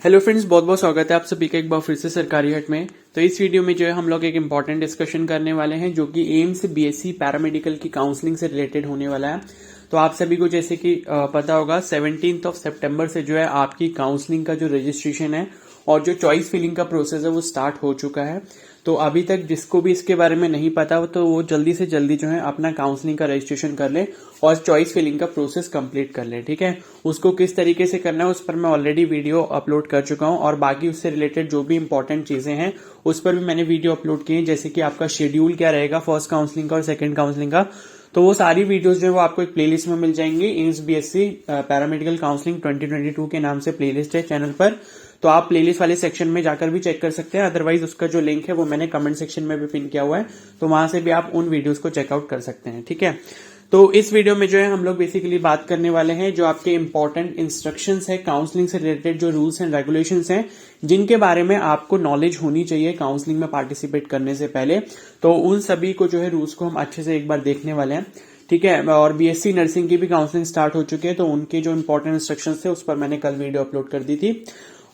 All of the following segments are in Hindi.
हेलो फ्रेंड्स, बहुत बहुत स्वागत है आप सभी का एक बार फिर से सरकारी हट में। तो इस वीडियो में जो है हम लोग एक इम्पॉर्टेंट डिस्कशन करने वाले हैं जो कि एम्स बीएससी पैरामेडिकल की काउंसलिंग से रिलेटेड होने वाला है। तो आप सभी को जैसे कि पता होगा 17 सितंबर से जो है आपकी काउंसलिंग का जो रजिस्ट्रेशन है और जो चॉइस फिलिंग का प्रोसेस है वो स्टार्ट हो चुका है। तो अभी तक जिसको भी इसके बारे में नहीं पता हो तो वो जल्दी से जल्दी जो है अपना काउंसलिंग का रजिस्ट्रेशन कर ले और चॉइस फिलिंग का प्रोसेस कंप्लीट कर ले। ठीक है, उसको किस तरीके से करना है उस पर मैं ऑलरेडी वीडियो अपलोड कर चुका हूं और बाकी उससे रिलेटेड जो भी इंपॉर्टेंट चीजें हैं उस पर भी मैंने वीडियो अपलोड किए हैं, जैसे कि आपका शेड्यूल क्या रहेगा फर्स्ट काउंसलिंग का और सेकंड काउंसलिंग का। तो वो सारी वीडियोस जो है वो आपको एक प्लेलिस्ट में मिल जाएंगी। एम्स बीएससी पैरामेडिकल काउंसलिंग 2022 के नाम से प्लेलिस्ट है चैनल पर। तो आप प्लेलिस्ट वाले सेक्शन में जाकर भी चेक कर सकते हैं, अदरवाइज उसका जो लिंक है वो मैंने कमेंट सेक्शन में भी पिन किया हुआ है, तो वहां से भी आप उन वीडियोस को चेकआउट कर सकते हैं। ठीक है, तो इस वीडियो में जो है हम लोग बेसिकली बात करने वाले हैं जो आपके इंपॉर्टेंट इंस्ट्रक्शंस है काउंसलिंग से रिलेटेड, जो रूल्स एंड रेगुलेशंस हैं जिनके बारे में आपको नॉलेज होनी चाहिए काउंसलिंग में पार्टिसिपेट करने से पहले। तो उन सभी को जो है रूल्स को हम अच्छे से एक बार देखने वाले हैं। ठीक है, और बीएससी नर्सिंग की भी काउंसलिंग स्टार्ट हो चुकी है, तो उनके जो इंपॉर्टेंट इंस्ट्रक्शंस थे उस पर मैंने कल वीडियो अपलोड कर दी थी।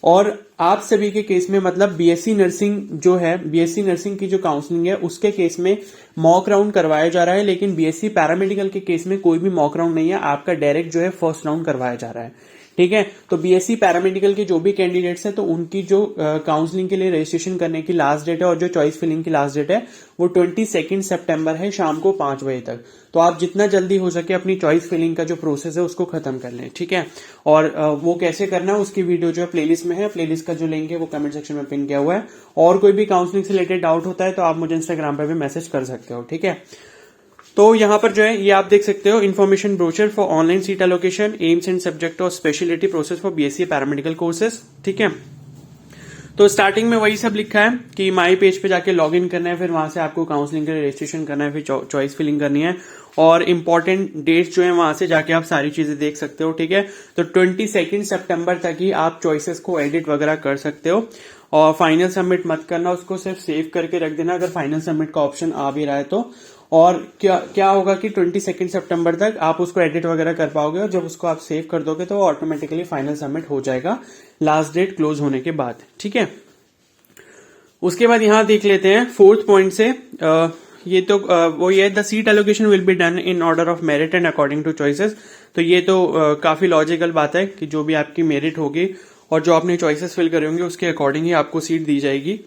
और आप सभी के केस में मतलब बीएससी नर्सिंग जो है, बीएससी नर्सिंग की जो काउंसलिंग है उसके केस में मॉक राउंड करवाया जा रहा है, लेकिन बीएससी पैरामेडिकल के केस में कोई भी मॉक राउंड नहीं है, आपका डायरेक्ट जो है फर्स्ट राउंड करवाया जा रहा है। ठीक है, तो बीएससी पैरामेडिकल के जो भी कैंडिडेट्स हैं तो उनकी जो काउंसलिंग के लिए रजिस्ट्रेशन करने की लास्ट डेट है और जो चॉइस फिलिंग की लास्ट डेट है वो 22 सितंबर है शाम को 5 बजे तक। तो आप जितना जल्दी हो सके अपनी चॉइस फिलिंग का जो प्रोसेस है उसको खत्म कर लें। ठीक है, और वो कैसे करना है उसकी वीडियो जो है प्लेलिस्ट में है, प्लेलिस्ट का जो लिंक है वो कमेंट सेक्शन में पिन किया हुआ है। और कोई भी काउंसलिंग से रिलेटेड डाउट होता है तो आप मुझे इंस्टाग्राम पर भी मैसेज कर सकते हो। ठीक है, तो यहां पर जो है ये आप देख सकते हो information brochure for online seat allocation, AIIMS and subject और speciality process for BSc paramedical courses. ठीक है, तो स्टार्टिंग में वही सब लिखा है कि माई पेज पे जाके लॉग इन करना है, फिर वहां से आपको काउंसलिंग के लिए रजिस्ट्रेशन करना है, फिर चॉइस फिलिंग करनी है और इंपॉर्टेंट डेट्स जो है वहां से जाके आप सारी चीजें देख सकते हो। ठीक है, तो 22 सितंबर तक ही आप चॉइसेस को एडिट वगैरह कर सकते हो और फाइनल सबमिट मत करना, उसको सिर्फ सेव करके रख देना अगर फाइनल सबमिट का ऑप्शन आ भी रहा है तो। और क्या होगा कि 22 सितंबर तक आप उसको एडिट वगैरह कर पाओगे और जब उसको आप सेव कर दोगे तो वो ऑटोमेटिकली फाइनल सबमिट हो जाएगा लास्ट डेट क्लोज होने के बाद। ठीक है, उसके बाद यहां देख लेते हैं फोर्थ पॉइंट से ये तो वो ये the seat allocation will be done in order of merit and according two choices. तो ये तो काफी लॉजिकल बात है कि जो भी आपकी मेरिट होगी और जो आपने चॉइसेस फिल करे होंगे उसके अकॉर्डिंग ही आपको सीट दी जाएगी।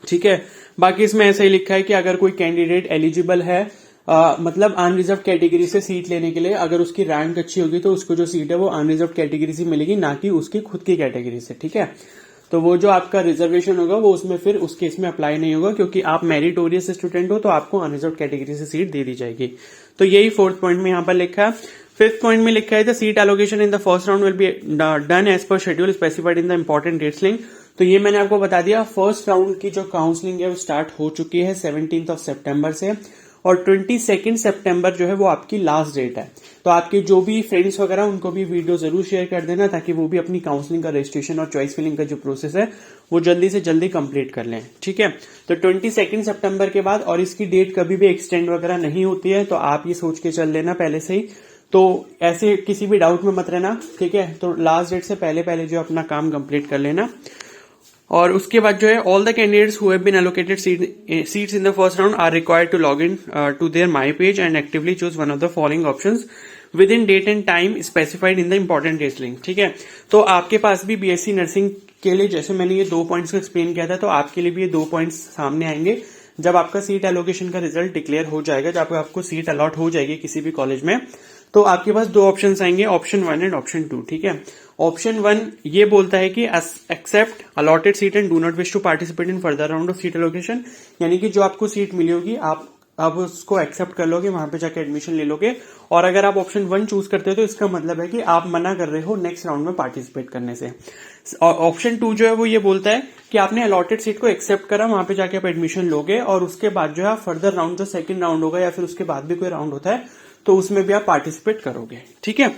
ठीक है, बाकी इसमें ऐसा ही लिखा है कि अगर कोई कैंडिडेट एलिजिबल है मतलब अनरिजर्व कैटेगरी से सीट लेने के लिए, अगर उसकी रैंक अच्छी होगी तो उसको जो सीट है वो अनरिजर्व कैटेगरी से मिलेगी, ना कि उसकी खुद की कैटेगरी से। ठीक है, तो वो जो आपका रिजर्वेशन होगा वो उसमें फिर उस केस में अप्लाई नहीं होगा, क्योंकि आप मेरिटोरियस स्टूडेंट हो तो आपको अनरिजर्व कैटेगरी से सीट दे दी जाएगी। तो यही फोर्थ पॉइंट में यहां पर लिखा है। फिफ्थ पॉइंट में लिखा है the seat allocation in the first round will be done as per schedule specified in the important dates link. तो ये मैंने आपको बता दिया, फर्स्ट राउंड की जो काउंसलिंग है वो स्टार्ट हो चुकी है 17 सितंबर से और 22 सितंबर जो है वो आपकी लास्ट डेट है। तो आपके जो भी फ्रेंड्स वगैरह उनको भी वीडियो जरूर शेयर कर देना ताकि वो भी अपनी काउंसलिंग का रजिस्ट्रेशन और चॉइस फिलिंग का जो प्रोसेस है वो जल्दी से जल्दी कंप्लीट कर लें। ठीक है, तो 22 सितंबर के बाद और इसकी डेट कभी भी एक्सटेंड वगैरह नहीं होती है, तो आप ये सोच के चल लेना पहले से ही, तो ऐसे किसी भी डाउट में मत रहना। ठीक है, तो लास्ट डेट से पहले पहले जो अपना काम कंप्लीट कर लेना। और उसके बाद जो है all the candidates who have been allocated seats in the first round are required to log in to their my page and actively choose one of the following options within date and time specified in the important dates link. ठीक है, तो आपके पास भी बीएससी नर्सिंग के लिए जैसे मैंने ये 2 पॉइंट्स को एक्सप्लेन किया था, तो आपके लिए भी ये 2 पॉइंट्स सामने आएंगे जब आपका सीट एलोकेशन का रिजल्ट डिक्लेयर हो जाएगा, जब आपको सीट अलॉट हो जाएगी किसी भी कॉलेज में, तो आपके पास 2 ऑप्शन आएंगे, ऑप्शन 1 एंड ऑप्शन 2। ठीक है, ऑप्शन 1 ये बोलता है कि accept allotted seat and do not wish to participate in further round of seat allocation, यानी कि जो आपको सीट मिली होगी आप उसको एक्सेप्ट कर लोगे, वहां पे जाके एडमिशन ले लोगे। और अगर आप ऑप्शन 1 चूज करते हो तो इसका मतलब है कि आप मना कर रहे हो नेक्स्ट राउंड में पार्टिसिपेट करने से। ऑप्शन 2 जो है वो ये बोलता है कि आपने अलॉटेड सीट को एक्सेप्ट करा, वहां पे जाके आप एडमिशन लोगे और उसके बाद जो है फर्दर राउंड जो सेकंड राउंड होगा या फिर उसके बाद भी कोई राउंड होता है तो उसमें भी आप पार्टिसिपेट करोगे। ठीक है,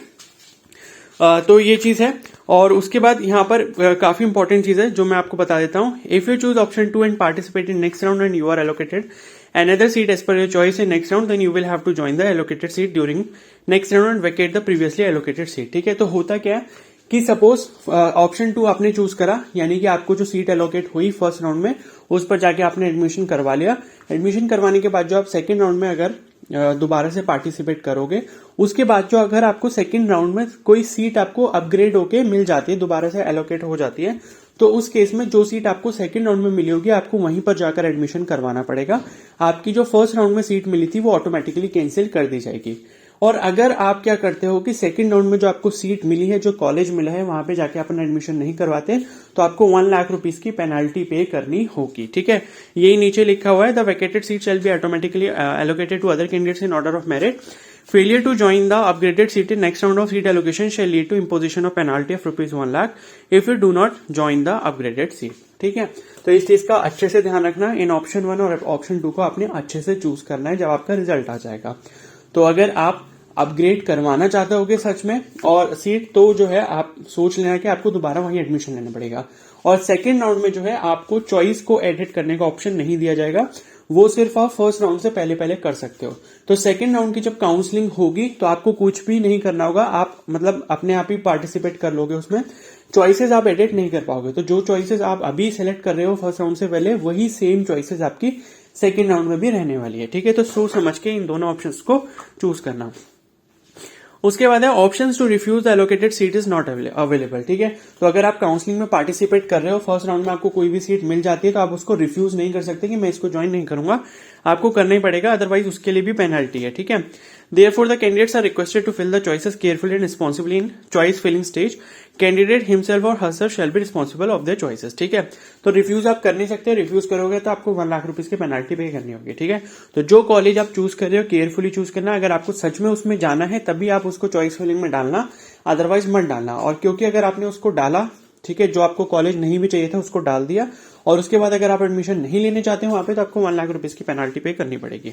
तो ये चीज है। और उसके बाद यहाँ पर काफी इंपॉर्टेंट चीज है जो मैं आपको बता देता हूँ। If you choose option 2 and participate in next round and you are allocated another seat as per your choice in next round, then you will have to join the allocated seat during next round and vacate the previously allocated seat। ठीक है, तो होता क्या है कि सपोज ऑप्शन 2 आपने चूज करा, यानी कि आपको जो सीट एलोकेट हुई फर्स्ट राउंड में उस पर जाके आपने एडमिशन करवा लिया। एडमिशन करवाने के बाद जो आप सेकेंड राउंड में अगर दोबारा से पार्टिसिपेट करोगे, उसके बाद जो अगर आपको सेकेंड राउंड में कोई सीट आपको अपग्रेड होके मिल जाती है, दोबारा से एलोकेट हो जाती है, तो उस केस में जो सीट आपको सेकंड राउंड में मिली होगी आपको वहीं पर जाकर एडमिशन करवाना पड़ेगा। आपकी जो फर्स्ट राउंड में सीट मिली थी वो ऑटोमेटिकली कैंसिल कर दी जाएगी। और अगर आप क्या करते हो कि सेकंड राउंड में जो आपको सीट मिली है, जो कॉलेज मिला है, वहां पे जाके अपना एडमिशन नहीं करवाते, तो आपको 1 लाख रुपीज की पेनाल्टी पे करनी होगी। ठीक है, यही नीचे लिखा हुआ है, the vacated seat shall be automatically allocated to other candidates in order of merit. Failure to join the upgraded seat in next round of seat allocation shall lead to imposition of penalty of rupees 1 lakh if you do not join the upgraded seat। ठीक है, तो इस चीज का अच्छे से ध्यान रखना। इन ऑप्शन 1 और ऑप्शन 2 को आपने अच्छे से चूज करना है जब आपका रिजल्ट आ जाएगा। तो अगर आप अपग्रेड करवाना चाहते होगे सच में और सीट, तो जो है आप सोच लेना कि आपको दोबारा वहीं एडमिशन लेना पड़ेगा। और सेकेंड राउंड में जो है आपको चॉइस को एडिट करने का ऑप्शन नहीं दिया जाएगा, वो सिर्फ आप फर्स्ट राउंड से पहले पहले कर सकते हो। तो सेकंड राउंड की जब काउंसलिंग होगी तो आपको कुछ भी नहीं करना होगा, आप मतलब अपने आप ही पार्टिसिपेट कर लोगे उसमें। चॉइसेस आप एडिट नहीं कर पाओगे, तो जो चॉइसेस आप अभी सेलेक्ट कर रहे हो फर्स्ट राउंड से पहले, वही सेम चॉइसेस आपकी सेकंड राउंड में भी रहने वाली है। ठीक है, तो सोच समझ के इन दोनों ऑप्शंस को चूज करना। उसके बाद है options to refuse the allocated seat is not available. ठीक है, तो अगर आप काउंसलिंग में पार्टिसिपेट कर रहे हो, फर्स्ट राउंड में आपको कोई भी सीट मिल जाती है, तो आप उसको रिफ्यूज नहीं कर सकते कि मैं इसको ज्वाइन नहीं करूंगा, आपको करना ही पड़ेगा, अदरवाइज उसके लिए भी पेनल्टी है। ठीक है, therefore the candidates are requested to fill the choices carefully and responsibly in choice filling stage. Candidate himself or herself shall be responsible of their choices। ठीक है, तो रिफ्यूज आप कर नहीं सकते, रिफ्यूज करोगे तो आपको 1 लाख रुपीज की पेनाल्टी पे करनी होगी। ठीक है, तो जो कॉलेज आप चूज कर रहे हो केयरफुली चूज करना। अगर आपको सच में उसमें जाना है तभी आप उसको चॉइस फिलिंग में डालना, अदरवाइज मत डालना। और क्योंकि अगर आपने उसको डाला, ठीक है, जो आपको कॉलेज नहीं भी चाहिए था उसको डाल दिया, और उसके बाद अगर आप एडमिशन नहीं लेने चाहते हो वहां पे, तो आपको 1 लाख रुपीज की पेनाल्टी पे करनी पड़ेगी।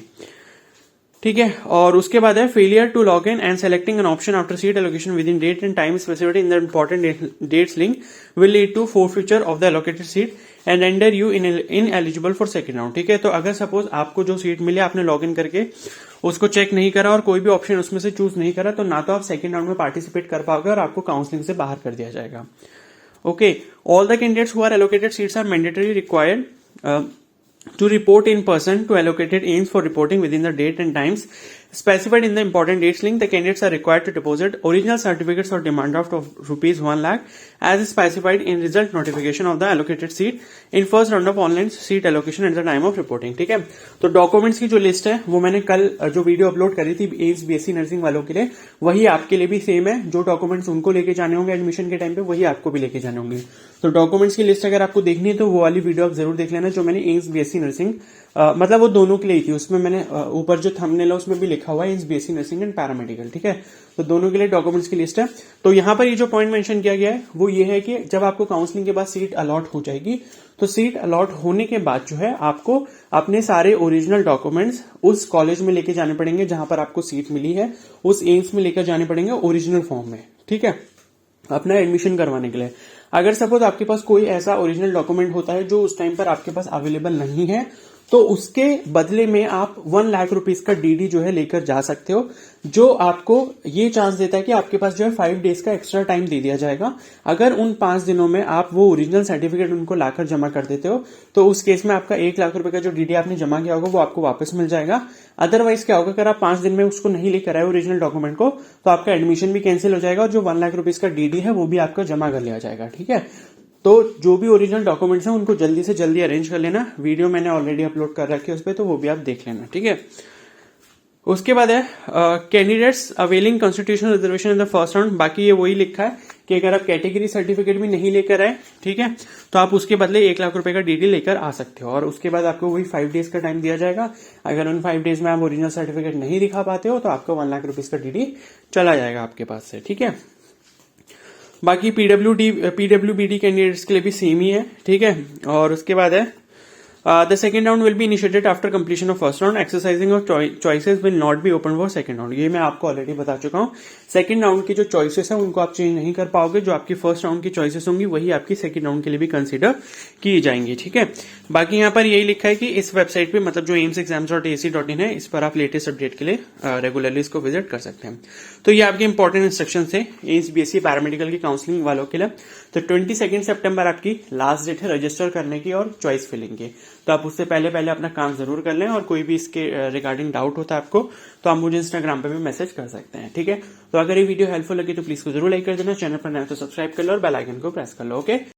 ठीक है, और उसके बाद है failure to log in and selecting an option after seat allocation within date and time specified in the important dates link will lead to forfeiture of the allocated seat and render you ineligible for second round. ठीक है, तो अगर सपोज आपको जो सीट मिली आपने लॉग इन करके उसको चेक नहीं करा और कोई भी ऑप्शन उसमें से चूज नहीं करा, तो ना तो आप सेकंड राउंड में पार्टिसिपेट कर पाओगे और आपको काउंसलिंग से बाहर कर दिया जाएगा। Okay, all the candidates who are allocated seats are mandatory required to report in person to allocated aims for reporting within the date and times specified in the important dates link. The candidates are required to deposit original certificates or demand draft of rupees 1 lakh as specified in result notification of the allocated seat in first round of online seat allocation at the time of reporting। ठीक है, तो डॉक्यूमेंट्स की जो लिस्ट है वो मैंने कल जो वीडियो अपलोड करी थी एम्स बीएससी नर्सिंग वालों के लिए, वही आपके लिए भी सेम है। जो डॉक्यूमेंट्स उनको लेके जाने होंगे एडमिशन के टाइम पे, वही आपको भी लेके जाने होंगे। तो डॉक्यूमेंट्स की लिस्ट अगर आपको देखनी है तो वो वाली वीडियो आप जरूर देख लेना, जो मैंने एम्स बीएससी नर्सिंग मतलब वो दोनों के लिए थी। उसमें मैंने ऊपर जो थंबनेल है उसमें भी लिखा हुआ है AIIMS BSc nursing and paramedical. ठीक है, तो दोनों के लिए डॉक्यूमेंट्स की लिस्ट है। तो यहाँ पर ये जो पॉइंट मेंशन किया गया है वो ये है कि जब आपको काउंसलिंग के बाद सीट अलॉट हो जाएगी, तो सीट अलॉट होने के बाद जो है आपको अपने सारे ओरिजिनल डॉक्यूमेंट्स उस कॉलेज में लेके जाने पड़ेंगे जहां पर आपको सीट मिली है, उस एम्स में लेकर जाने पड़ेंगे ओरिजिनल फॉर्म में। ठीक है, अपना एडमिशन करवाने के लिए। अगर सपोज आपके पास कोई ऐसा ओरिजिनल डॉक्यूमेंट होता है जो उस टाइम पर आपके पास अवेलेबल नहीं है, तो उसके बदले में आप 1 लाख रुपीज का डीडी जो है लेकर जा सकते हो, जो आपको ये चांस देता है कि आपके पास जो है 5 डेज का एक्स्ट्रा टाइम दे दिया जाएगा। अगर उन 5 दिनों में आप वो ओरिजिनल सर्टिफिकेट उनको लाकर जमा कर देते हो, तो उस केस में आपका 1 लाख रुपए का जो डीडी आपने जमा किया होगा वो आपको वापस मिल जाएगा। अदरवाइज क्या होगा, अगर आप 5 दिन में उसको नहीं लेकर आए ओरिजिनल डॉक्यूमेंट को, तो आपका एडमिशन भी कैंसिल हो जाएगा और जो 1 लाख रुपीज का डीडी है वो भी आपका जमा कर लिया जाएगा। ठीक है, तो जो भी ओरिजिनल डॉक्यूमेंट्स हैं उनको जल्दी से जल्दी अरेंज कर लेना। वीडियो मैंने ऑलरेडी अपलोड कर रखी है उस पर, तो वो भी आप देख लेना। ठीक है, उसके बाद है candidates availing constitutional reservation in the first round. बाकी ये वही लिखा है कि अगर आप कैटेगरी सर्टिफिकेट भी नहीं लेकर आए, ठीक है, तो आप उसके बदले 1 लाख रुपए का डीडी लेकर आ सकते हो, और उसके बाद आपको वही 5 डेज का टाइम दिया जाएगा। अगर उन 5 डेज में आप ओरिजिनल सर्टिफिकेट नहीं दिखा पाते हो, तो आपका 1 लाख रुपीज का डीडी चला जाएगा आपके पास से। ठीक है, बाकी पीडब्ल्यूबीडी कैंडिडेट्स के लिए भी सेम ही है। ठीक है, और उसके बाद है The second round will be initiated after completion of first round. Exercising of choices will not be open for second round. ये मैं आपको ऑलरेडी बता चुका हूँ. सेकंड राउंड की जो चॉइसेस है उनको आप चेंज नहीं कर पाओगे. जो आपकी फर्स्ट राउंड की चॉइसेस होंगी वही आपकी सेकंड राउंड के लिए भी कंसीडर की जाएंगी. ठीक है. बाकी यहाँ पर यही लिखा है कि इस वेबसाइट पे मतलब जो aimsexams.ac.in है इस पर आप लेटेस्ट अपडेट के लिए रेगुलरली इसको विजिट कर सकते हैं. तो ये आपके इंपॉर्टेंट इंस्ट्रक्शन थे एम्स बीएससी पैरामेडिकल की काउंसलिंग वालों के लिए. तो 22 सितंबर आपकी लास्ट डेट है रजिस्टर करने की और चॉइस फिलिंग की. तो आप उससे पहले पहले अपना काम जरूर कर लें. और कोई भी इसके रिगार्डिंग डाउट होता है आपको तो आप मुझे इंस्टाग्राम पे भी मैसेज कर सकते हैं. ठीक है. तो अगर ये वीडियो हेल्पफुल लगी तो प्लीज को जरूर लाइक कर देना. चैनल पर नए तो सब्सक्राइब कर लो और बेल आइकन को प्रेस कर लो. ओके.